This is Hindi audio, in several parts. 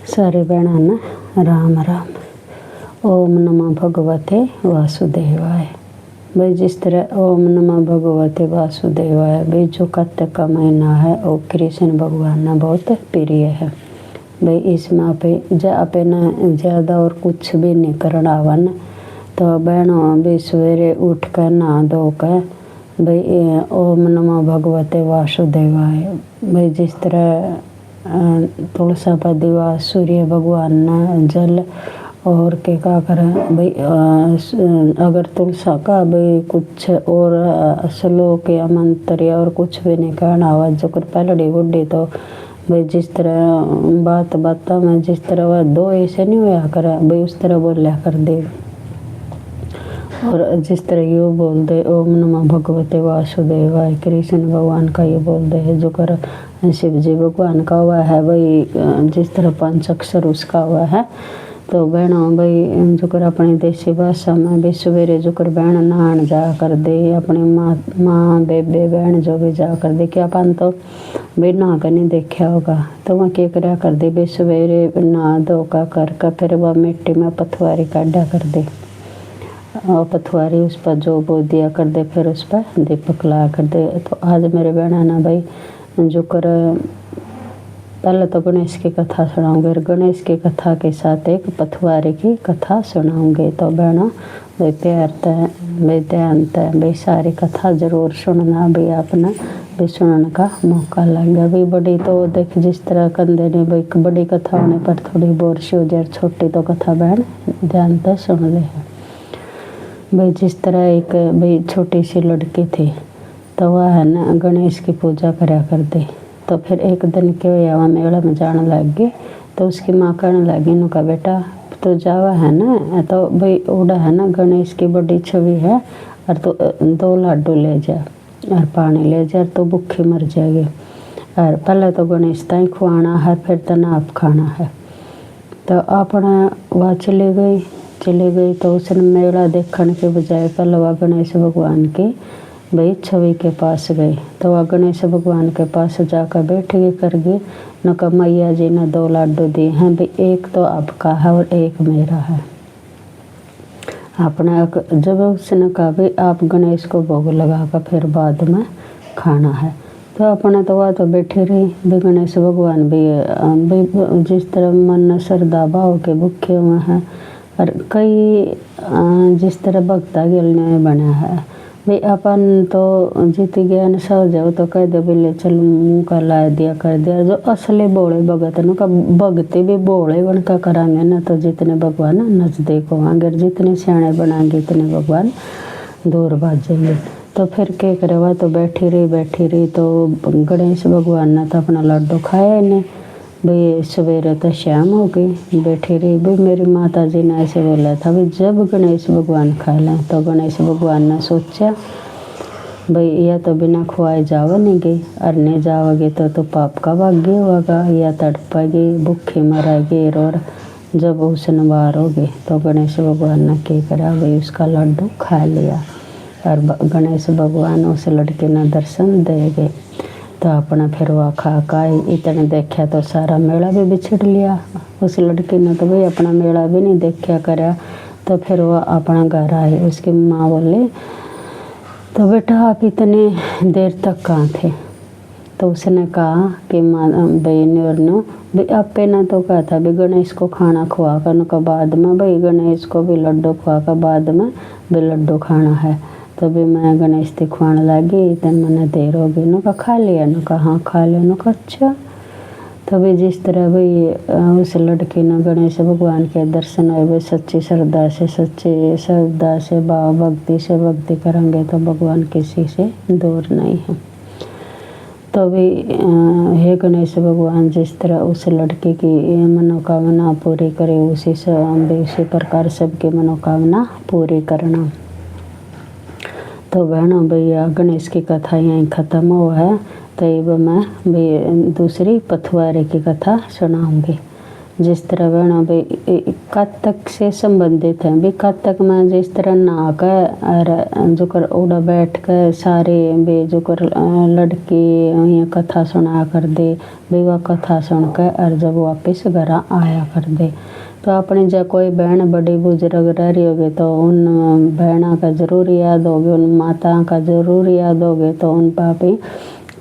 सारे बहना ना राम राम। ओम नमः भगवते वासुदेवाय। भाई जिस तरह ओम नमः भगवते वासुदेवाय भाई जो कार्तिक का महीना है वो कृष्ण भगवान ना बहुत प्रिय है। भाई इसमें आपे ना ज़्यादा और कुछ भी नहीं करना आवन। तो बहनों भी सवेरे उठ कर नहा धो कर भाई ओम नमः भगवते वासुदेवाय। भाई जिस तरह तुलसा पर दिवस सूर्य भगवान ना जल और के का करें भाई अगर तुलसा का भाई कुछ और श्लोक या मंत्र या और कुछ भी नहीं कहना आवाज जो कर पहलड़ी बुढ़ी तो भाई जिस तरह बात में जिस तरह वह दो ऐसे नहीं होया करे भाई उस तरह बोलिया कर दे। और जिस तरह यो बोल दे ओम नमः भगवते वासुदेवाय कृष्ण भगवान का ये बोल दे है जो कर शिव जी भगवान का हुआ है भाई जिस तरह पंच अक्षर उसका हुआ है। तो बहनों भाई जो कर अपनी देसी भाषा में भी सवेरे जो कर बहन नहान जा कर दे अपनी माँ बेबे बहन जो भी जा कर दे क्या अपन तो भाई नहा कर नहीं देखा होगा तो वह क्या करा कर दे भाई सवेरे नहा धो कर फिर वह मिट्टी में पथवारी काढ़ा कर दे और पथवारी उस पर जो बो दिया कर दे फिर उस पर दीपक ला कर दे। तो आज मेरे बहना ना भाई जो कर पहले तो गणेश की कथा सुनाऊंगे और गणेश की कथा के साथ एक पथवारी की कथा सुनाऊंगे। तो बहनों भाई प्यार तय भाई ध्यान तय भाई सारी कथा जरूर सुनना भाई आपने भी सुनने का मौका लगेगा। भाई बड़ी तो देख जिस तरह कंधे ने भाई बड़ी कथा होने पर थोड़ी बोर सी हो जाए छोटी तो कथा बहन ध्यान तय सुन ले है। भाई जिस तरह एक भाई छोटी सी लड़की थी तो वह है ना गणेश की पूजा करा कर दे। तो फिर एक दिन क्या हुआ वह मेला में जाने लग गई तो उसकी माँ कहने लगी उनका बेटा तो जावा है ना तो भाई उड़ा है ना गणेश की बड़ी छवि है और तो 2 लाडू ले जा और पानी ले जा तो भूखी मर जाएगी और पहले तो गणेश ताई खुआना है फिर तना आप खाना है। तो अपना वह चली गई तो उसने मेला देखने के बजाय पहले वह गणेश भगवान की भाई छवि के पास गई। तो वह गणेश भगवान के पास जाकर बैठ गई कर गई न का मैया जी ने 2 लाडू दिए हैं भाई एक तो आपका है और एक मेरा है। आपने जब उसने कहा भाई आप गणेश को भोग लगा कर फिर बाद में खाना है। तो अपने तो वह तो बैठी रही भी गणेश भगवान भी भाई जिस तरह मन श्रद्धा भाव के भूखे हुए हैं और कई जिस तरह भक्ता गिलने बना है भाई अपन तो जीत ज्ञान सह जाओ तो कह दे बोले चल मुँह का ला दिया कर दिया जो असली बोले भगत न का भगती भी बोले बन का करांगे ना तो जितने भगवान नजदीक होंगे जितने सियाणे बनाएंगे इतने भगवान दूर भाजेंगे। तो फिर क्या करे वह तो बैठी रही तो गणेश भगवान ने तो अपना लड्डू खाया इन्हें भाई सवेरे तो शाम हो गई बैठी रही भाई मेरी माता जी ने ऐसे बोला था भाई जब गणेश भगवान खा लें तो गणेश भगवान ने सोचा भाई यह तो बिना खुआए जाओ नहीं गई और नहीं जाओगे तो पाप का भाग्य होगा या तड़पेगी भूखी मरेगी और जब उसने बाहर होगी तो गणेश भगवान ने क्या करा भाई उसका लड्डू खा लिया और गणेश भगवान उस लड़के ने दर्शन दे गए। तो अपना फिर वह खा इतने देखा तो सारा मेला भी बिछड़ लिया उस लड़की ने तो भाई अपना मेला भी नहीं देखा करा। तो फिर वह अपना घर आई उसकी माँ बोले तो बेटा आप इतने देर तक कहाँ थे। तो उसने कहा कि माँ बहन और नो भाई आपे ने तो कहा था भाई गणेश को खाना खुआ कर का बाद में भाई गणेश को भी लड्डू खुआ कर बाद में भी लड्डू खाना है। तो भी मैं गणेश ती खुआने लगी तो मैंने देर हो गई नुका खा लिया नुका हाँ खा लिया नुका अच्छा। तो भी जिस तरह भाई उस लड़की ने गणेश भगवान के दर्शन हुए भाई सच्ची श्रद्धा से भाव भक्ति से भक्ति करेंगे तो भगवान किसी से दूर नहीं है। तो भी हे गणेश भगवान जिस तरह उस लड़की की मनोकामना पूरी करे उसी प्रकार सबकी मनोकामना पूरी करना। तो बहनों भैया गणेश की कथा यहीं ख़त्म हुआ है तो अब मैं भी दूसरी पथवारी की कथा सुनाऊंगी। जिस तरह बहनों भाई कातक से संबंधित है भी। कातक में जिस तरह नाक है और जो कर उड़ा बैठ कर सारे बे जो कर लड़की ये कथा सुना कर दे भाई, वह कथा सुनकर और जब वापस घर आया कर दे। तो अपनी जब कोई बहन बड़ी बुजुर्ग रह रही होगी तो उन बहना का जरूर याद होगी, उन माता का जरूर याद होगी, तो उन पापी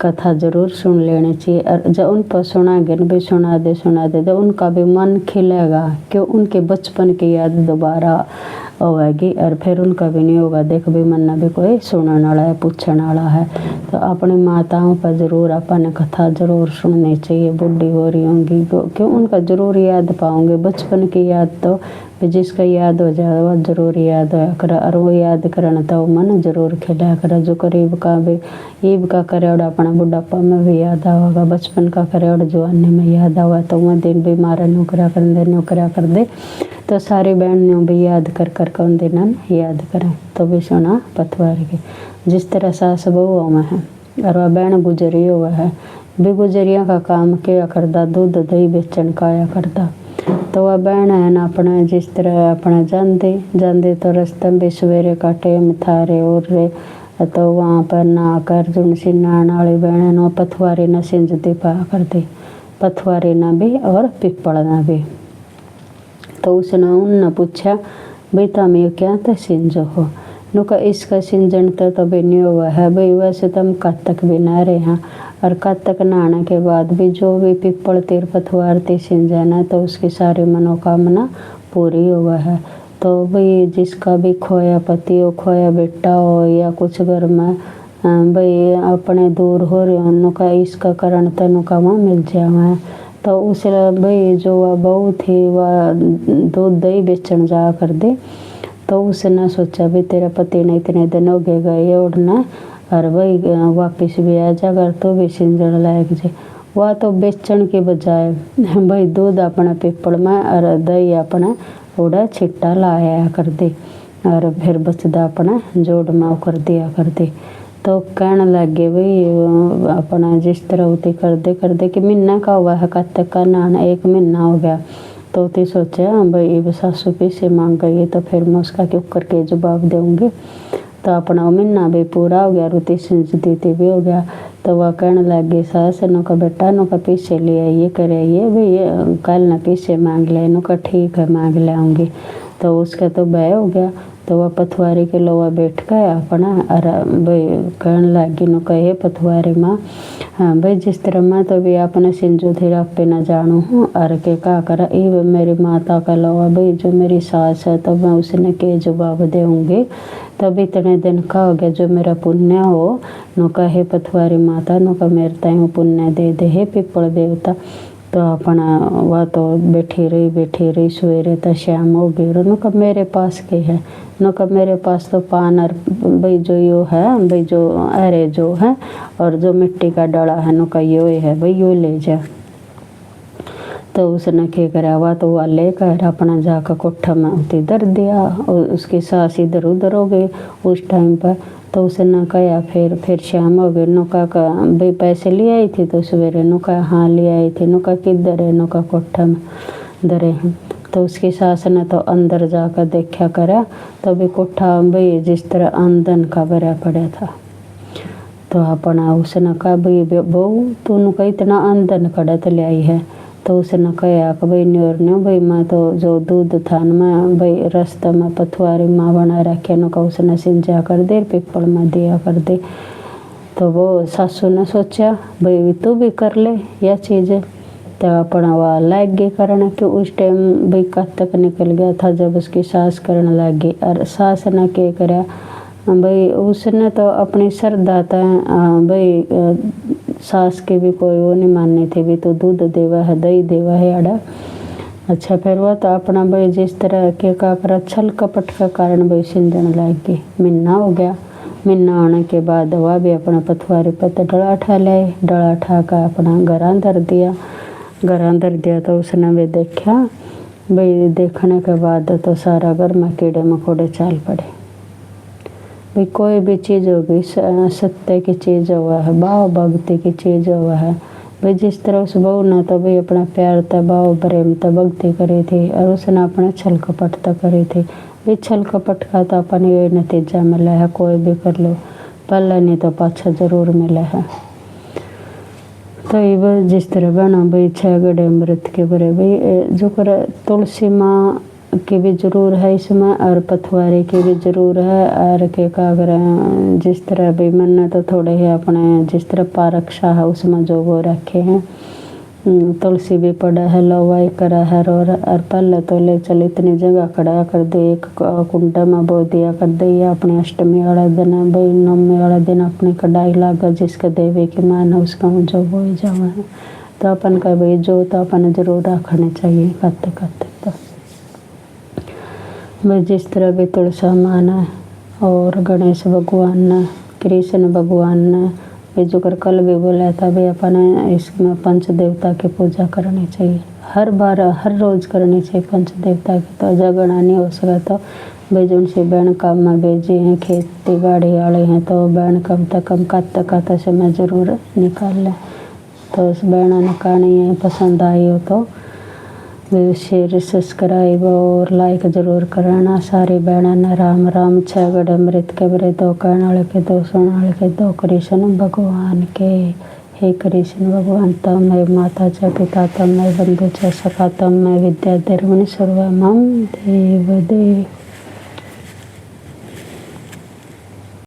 कथा जरूर सुन लेनी चाहिए। और जब उन पर सुनागे भी सुना दे तो उनका भी मन खिलेगा, क्यों उनके बचपन की याद दोबारा होगी और फिर उनका भी नहीं होगा देख भी मन भी कोई सुनने वाला है पूछने वाला है। तो अपनी माताओं पर ज़रूर अपन कथा ज़रूर सुननी चाहिए। बुढ़ी हो रही होंगी क्यों उनका ज़रूर याद पाओगे। बचपन की याद तो जिसका याद हो जाए वह ज़रूर याद होया कर, और वो याद करना तो मन ज़रूर खिलाया कर। जो करीब का भी ईब का करे और अपना बुढ़ापा में भी याद आवेगा, बचपन का करे और जवानी में याद आवा, तो वह दिन भी मारा नौकरा कर दे तो सारी बहन भी याद कर कौन दिन याद करें। तो भी सुना पतवार की जिस तरह सास बहू में है और वह बहन गुजरी हुआ है भी, गुजरिया का काम किया करता, दूध दही बेचन खाया करता। तो वह बहन है ना अपना जिस तरह अपना जानते तो रास्ते में भी सवेरे का टाइम था रे और रे, तो वहाँ पर ना कर जुन सी नान वाली बहन वो पथवारी न सिंजती पाया करती, पथवारी न भी और पिपड़ न भी। तो उसने उनने पूछा भाई तुम ये क्या तो सिंजो हो, नुका इसका सिंजन तो भी नहीं हुआ है भाई, वैसे तुम कब तक भी ना रहे हैं और कब तक नहाने के बाद भी जो भी पिपल तीर पथवार ती सिंजना तो उसकी सारी मनोकामना पूरी हुआ है। तो भाई जिसका भी खोया पति हो, खोया बेटा हो या कुछ घर में भाई अपने दूर हो रहे हो, नुका इसका कारण तो नुका वहाँ मिल जाए। तो उस भाई जो वह बहू थी वह दूध दही बेचन जा कर दे, तो उसने सोचा भी तेरा पति ने इतने दिन हो गए और ना और भाई वापस भी आ जाकर तो भी सिंजण लायक जे। वह तो बेचन के बजाय भाई दूध अपना पिपड़ में और दही अपना उड़ा छिट्टा लाया कर दे और फिर बचदा अपना जोड़ में कर दिया कर दे। तो कहने लगे भाई अपना जिस तरह उती कर दे कि महीना का हुआ है, कब तक का नहाना 1 महीना हो गया। तो उती सोचा भाई सासू पैसे मांग गई तो फिर मैं उसका क्यों करके जवाब दूँगी। तो अपना महीना भी पूरा हो गया, रुती सिंजती थी भी हो गया। तो वह कहने लगी सास नुका बेटा नुका पैसे ले आइए करे आइए भाई कल ना पैसे मांग ले, नुका ठीक है मांग ले आऊँगी। तो उसका तो ब्याह हो गया। तो वह पथवारी के लोवा बैठ गया अपना और भाई कहने लगी नु कहे पथवारी माँ हाँ भाई जिस तरह मैं तो भी अपने सिंजू थे पे न जानू हूँ और के का करा ये मेरी माता का लोवा भाई जो मेरी सास है तो मैं उसने के जवाब दूँगी। तब इतने दिन का हो गया जो मेरा पुण्य हो नु कहे पथवारी माता नु का मेरे ताई पुण्य दे हे पिपल देवता। तो अपना वह तो बैठी रही सवेरे तो शाम हो गई और नुका मेरे पास के है नुका मेरे पास तो पान और भाई जो यो है भाई जो अरे जो है और जो मिट्टी का डला है नुका यो है भाई यो ले जा। तो उसने क्या करा हुआ तो वह लेकर अपना जाकर कोठा में उती धर दिया और उसकी सास इधर उधर हो गई उस टाइम पर। तो उसने कहा फिर शाम हो गई नुका का भाई पैसे ले आई थी तो सवेरे नुका हाँ ले आई थी नुका किधर है नुका कोठा में धरे हैं। तो उसकी सास ने तो अंदर जाकर देखा करा तो भी कोठा भाई जिस तरह आंदन का भरा पड़ा था। तो अपना उसने कहा भाई बहू तू नुका इतना आंदन कड़त ले आई है। तो उसने कहा कि भाई न्योर भाई मैं तो जो दूध था मैं भाई रास्ते में पथवारी माँ बना रखे नुका उसने सिंचा कर दे पिपल में दिया कर दे। तो वो सासू ने सोचा भाई तू भी कर ले यह चीज़। तो अपना वह लग गई करने कि उस टाइम भाई कब तक निकल गया था जब उसकी सास करने लग गई। और सास ने क्या करा भाई उसने तो अपनी श्रद्धा था भाई सास के भी कोई वो नहीं माननी थी भी तो दूध देवा है दही देवा है आड़ा। अच्छा फिर वह तो अपना भाई जिस तरह के का करा छल कपट का कारण भाई सिंजन लग गई। महीना हो गया, महीना आने के बाद वह भी अपना पथवारी पर डला उठा लाए, डला उठा कर अपना घर अंदर दिया। तो उसने भी देखा भाई देखने के बाद तो सारा घर में कीड़े मकोड़े चाल पड़े। भाई कोई भी चीज़ होगी सत्य की चीज़ हुआ है भाव भक्ति की चीज़ हुआ है भाई जिस तरह उस बहू ने तो भाई अपना प्यार था, भाव प्रेम था, भक्ति करी थी, और उसने अपने छल कपट तो करी थी। भाई छल कपट का तो अपन ये नतीजा मिला है, कोई भी कर लो, पहले नहीं तो पाछा जरूर मिला है। तो ये जिस तरह बना भाई 6 गड़े अमृत के बरे भाई जो कर तुलसी माँ की भी जरूर है इसमें, और पथवारी की भी जरूर है, और के कागर जिस तरह भाई मन तो थोड़े ही अपने जिस तरह पारक शाह उसमें जो वो रखे हैं। तुलसी भी पड़ा है, लवाई करा है, और पहले तो ले चल इतनी जगह खड़ा कर दे, एक कुंडा में बो दिया कर दे। अपने अष्टमी वाला दिन भाई नवमी वाला दिन अपनी कढ़ाई लागा जिसका देवी की मान है उसका जो बो जावा है। तो अपन का भाई जो तो अपन जरूर रखने चाहिए करते करते। तो भाई जिस तरह भी तुलसा मान है, और गणेश भगवान ने, कृष्ण भगवान ने जो कर कल भी बोला था भाई अपन इसमें पंच देवता की पूजा करनी चाहिए, हर बार हर रोज करनी चाहिए पंच देवता की। तो जगना नहीं हो सका तो भाई जो उनसे बहन काम में भेजी हैं, खेती बाड़ी वाले हैं, तो बहन कम से कम काता समय जरूर निकाल लें। तो उस बहन ने कहानी है पसंद आई हो तो शेयर सब्सक्राइब और लाइक जरूर करना। सारी बहनों ने राम राम। 6 गड़े अमृत के बरे 2 कहने वाले के 2 सुनने वाले के 2 कृष्ण भगवान के। हे कृष्ण भगवान तम मैं माता च पिता तम मैं बंधु च सखा तम मैं विद्या धर्मणि सर्वमं देव देव।